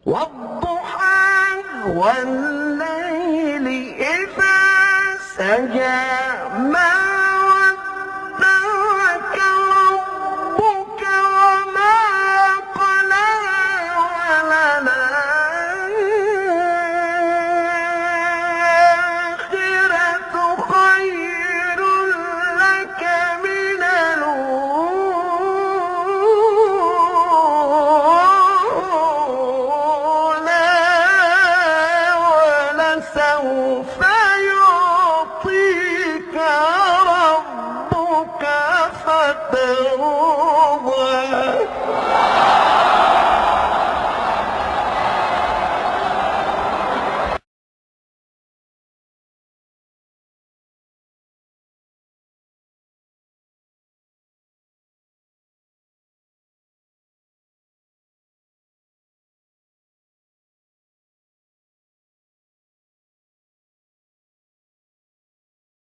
والضحى والليل إذا سجى ما ودعك ربك وما قلى وللآخرة خير لك من الأولى ولسوف